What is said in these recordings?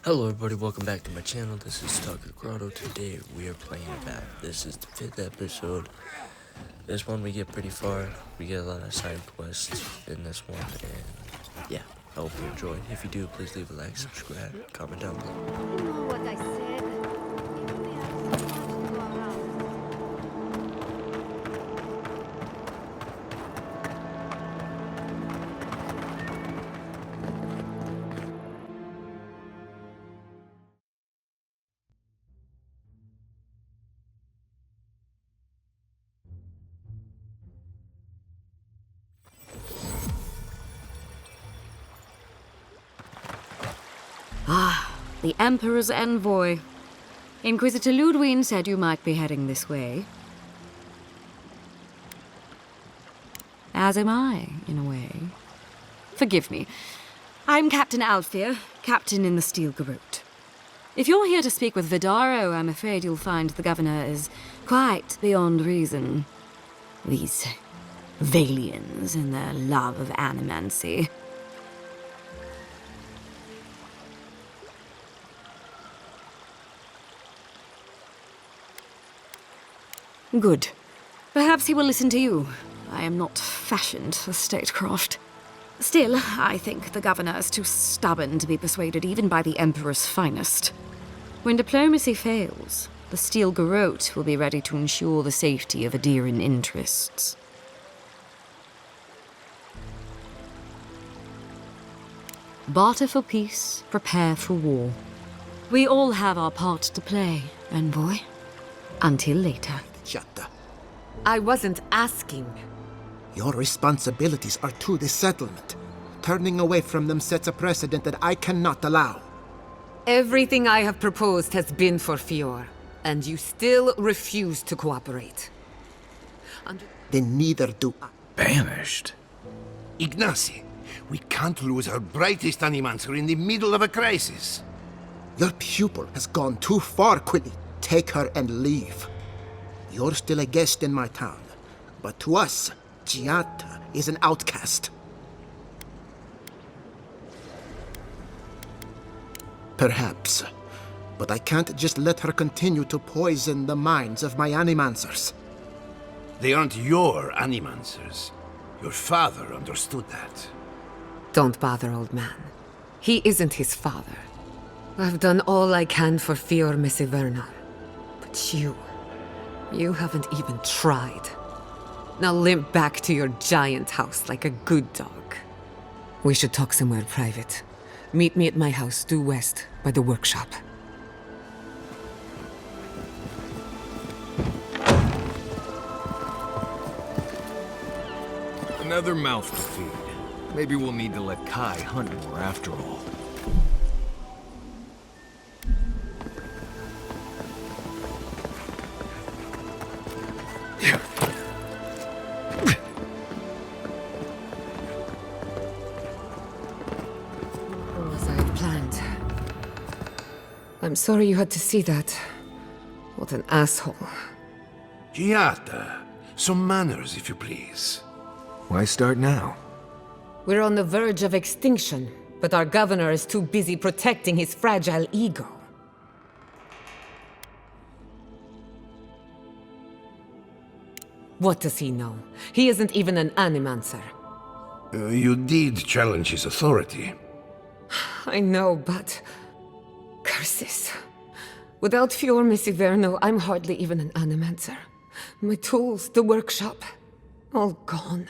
Hello everybody, welcome back to my channel. This is Tucker Grotto. Today we are playing Avowed. This is the 5th episode. This one we get pretty far. We get a lot of side quests in this one, and yeah, I hope you enjoy. If you do, please leave a like, subscribe, comment down below. You know what I said? The Emperor's envoy. Inquisitor Ludwig said you might be heading this way. As am I, in a way. Forgive me. I'm Captain Alfia, captain in the Steel Garrote. If you're here to speak with Vidaro, I'm afraid you'll find the governor is quite beyond reason. These Valians and their love of animancy. Good. Perhaps he will listen to you. I am not fashioned for statecraft. Still, I think the governor is too stubborn to be persuaded even by the Emperor's finest. When diplomacy fails, the Steel Garrote will be ready to ensure the safety of Adiran interests. Barter for peace, prepare for war. We all have our part to play, envoy. Until later. Shatta. I wasn't asking. Your responsibilities are to the settlement. Turning away from them sets a precedent that I cannot allow. Everything I have proposed has been for Fior, and you still refuse to cooperate. Then neither do I. Banished? Ignacy, we can't lose our brightest animancer in the middle of a crisis. Your pupil has gone too far, Quilly. Take her and leave. You're still a guest in my town, but to us, Giata is an outcast. Perhaps, but I can't just let her continue to poison the minds of my animancers. They aren't your animancers. Your father understood that. Don't bother, old man. He isn't his father. I've done all I can for Fior Missivernal. But you haven't even tried. Now limp back to your giant house like a good dog. We should talk somewhere private. Meet me at my house due west by the workshop. Another mouth to feed. Maybe we'll need to let Kai hunt more after all. As I had planned. I'm sorry you had to see that. What an asshole. Giata, some manners, if you please. Why start now? We're on the verge of extinction, but our governor is too busy protecting his fragile ego. What does he know? He isn't even an animancer. You did challenge his authority. I know, but... curses. Without Fior Missivernal, I'm hardly even an animancer. My tools, the workshop, all gone.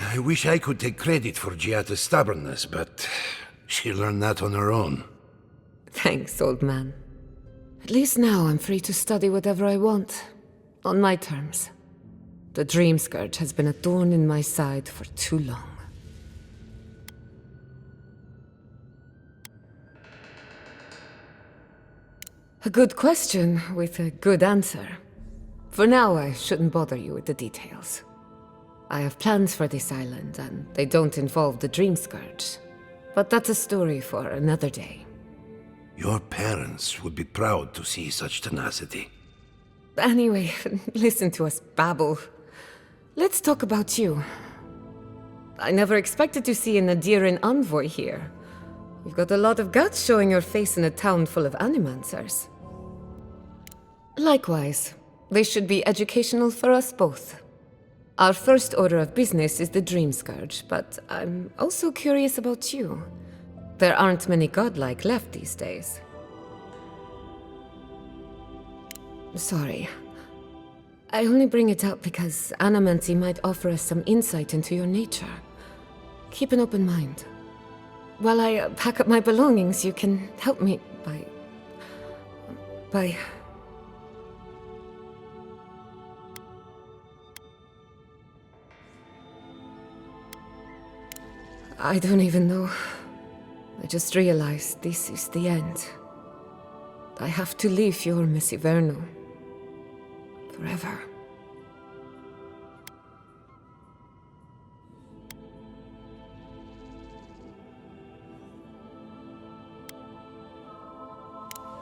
I wish I could take credit for Giata's stubbornness, but she learned that on her own. Thanks, old man. At least now I'm free to study whatever I want. On my terms. The dream scourge has been a thorn in my side for too long. A good question with a good answer. For now, I shouldn't bother you with the details. I have plans for this island, and they don't involve the dream scourge. But that's a story for another day. Your parents would be proud to see such tenacity. Anyway, listen to us babble. Let's talk about you. I never expected to see an Nadiran envoy here. You've got a lot of guts showing your face in a town full of animancers. Likewise, they should be educational for us both. Our first order of business is the Dream Scourge, but I'm also curious about you. There aren't many godlike left these days. Sorry. I only bring it up because Animancy might offer us some insight into your nature. Keep an open mind. While I pack up my belongings, you can help me by... I don't even know. I just realized this is the end. I have to leave your Miss Iverno. Forever.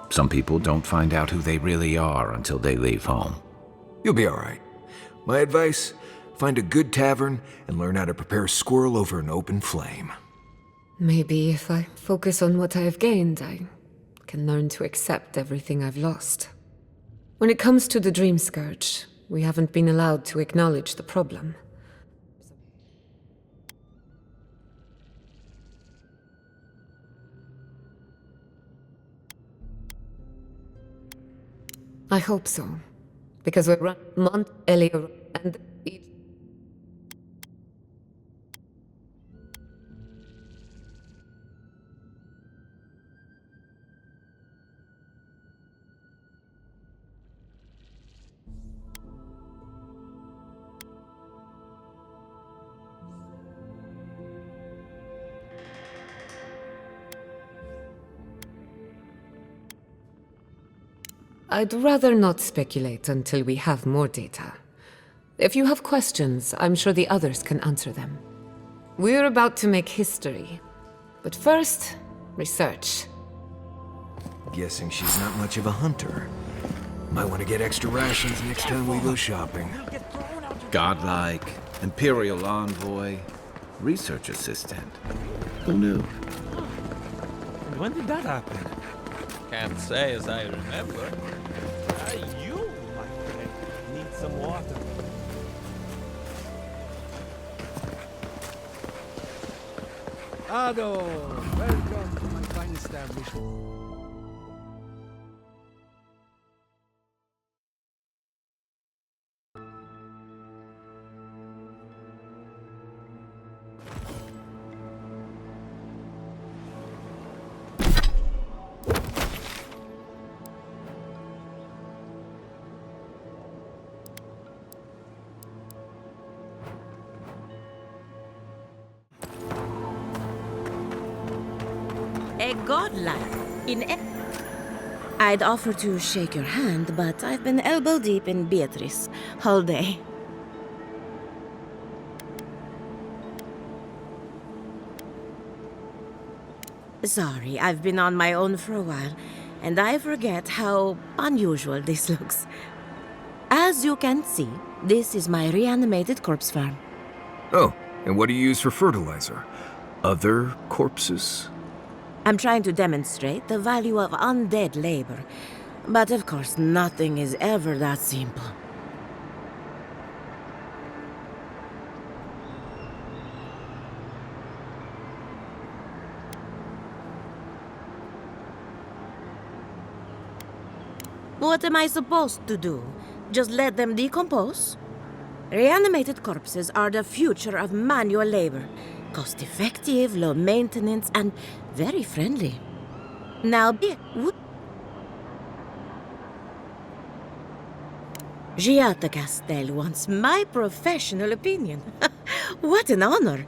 Some people don't find out who they really are until they leave home. You'll be all right. My advice, find a good tavern and learn how to prepare squirrel over an open flame. Maybe if I focus on what I have gained, I can learn to accept everything I've lost. When it comes to the Dream Scourge, we haven't been allowed to acknowledge the problem. I hope so, because we run Mont Elior and I'd rather not speculate until we have more data. If you have questions, I'm sure the others can answer them. We're about to make history. But first, research. Guessing she's not much of a hunter. Might want to get extra rations next time we go shopping. Godlike, Imperial Envoy, Research Assistant. Who knew? When did that happen? Can't say as I remember. You, my friend, need some water. Ado, welcome to my fine establishment. A godlike in I'd offer to shake your hand, but I've been elbow deep in Beatrice all day. Sorry, I've been on my own for a while, and I forget how unusual this looks. As you can see, this is my reanimated corpse farm. Oh, and what do you use for fertilizer? Other corpses? I'm trying to demonstrate the value of undead labor. But of course, nothing is ever that simple. What am I supposed to do? Just let them decompose? Reanimated corpses are the future of manual labor. Cost-effective, low maintenance, and very friendly. Now, Giata Castel wants my professional opinion. What an honor!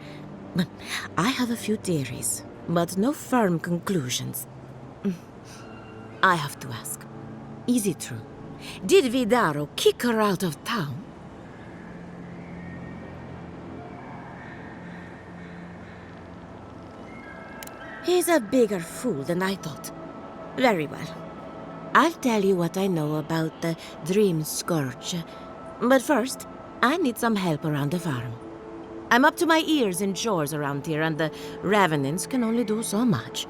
I have a few theories, but no firm conclusions. I have to ask, is it true? Did Vidaro kick her out of town? He's a bigger fool than I thought. Very well. I'll tell you what I know about the Dream Scourge. But first, I need some help around the farm. I'm up to my ears in chores around here, and the Revenants can only do so much.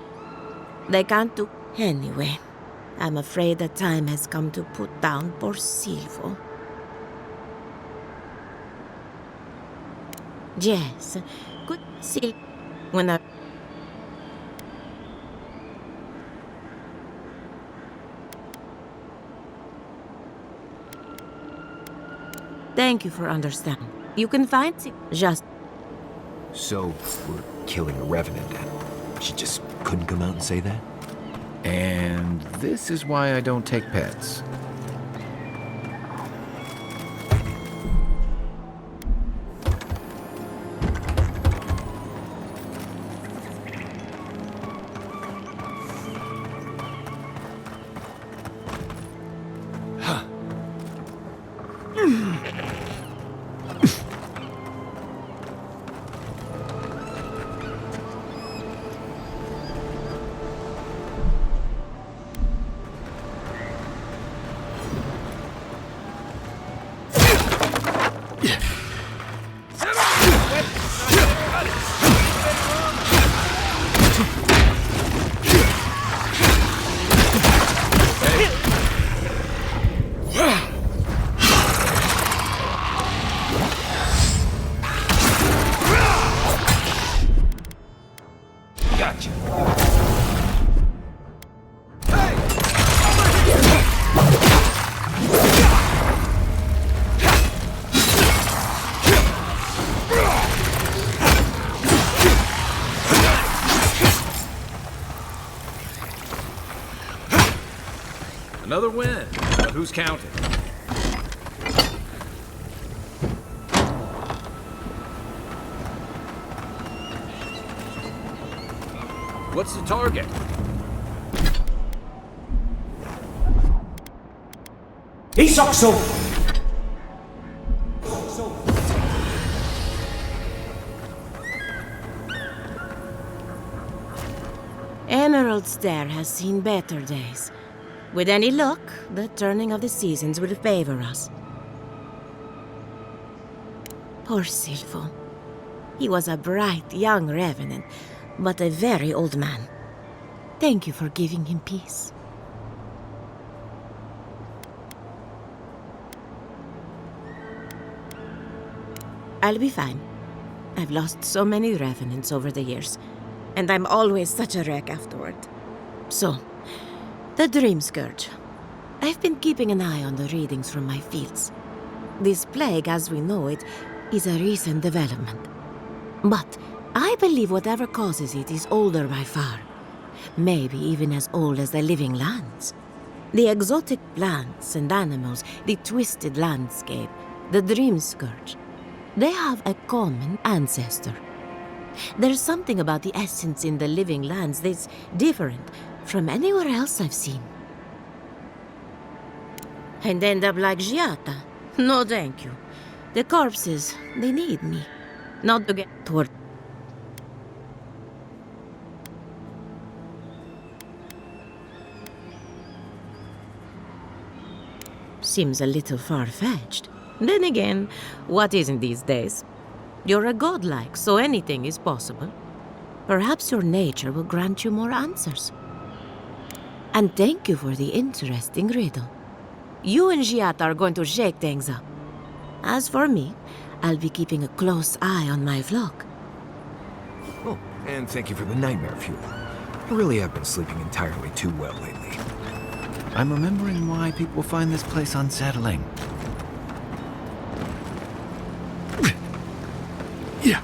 They can't do... Anyway, I'm afraid the time has come to put down poor Silvo. Yes, good Sil... When I... Thank you for understanding. You can find it just... So, we're killing a revenant and she just couldn't come out and say that? And this is why I don't take pets. Another win, but who's counting? What's the target? Isokso! Emerald Stair has seen better days. With any luck, the turning of the seasons will favor us. Poor Silvo. He was a bright young revenant, but a very old man. Thank you for giving him peace. I'll be fine. I've lost so many revenants over the years, and I'm always such a wreck afterward. So, the Dream Scourge. I've been keeping an eye on the readings from my fields. This plague, as we know it, is a recent development. But I believe whatever causes it is older by far. Maybe even as old as the living lands. The exotic plants and animals, the twisted landscape, the Dream Scourge. They have a common ancestor. There's something about the essence in the living lands that's different from anywhere else I've seen. And end up like Giata? No, thank you. The corpses, they need me. Not to get toward... Seems a little far-fetched. Then again, what isn't these days? You're a godlike, so anything is possible. Perhaps your nature will grant you more answers. And thank you for the interesting riddle. You and Giata are going to shake things up. As for me, I'll be keeping a close eye on my flock. Oh, and thank you for the nightmare fuel. I really have been sleeping entirely too well lately. I'm remembering why people find this place unsettling. Yeah.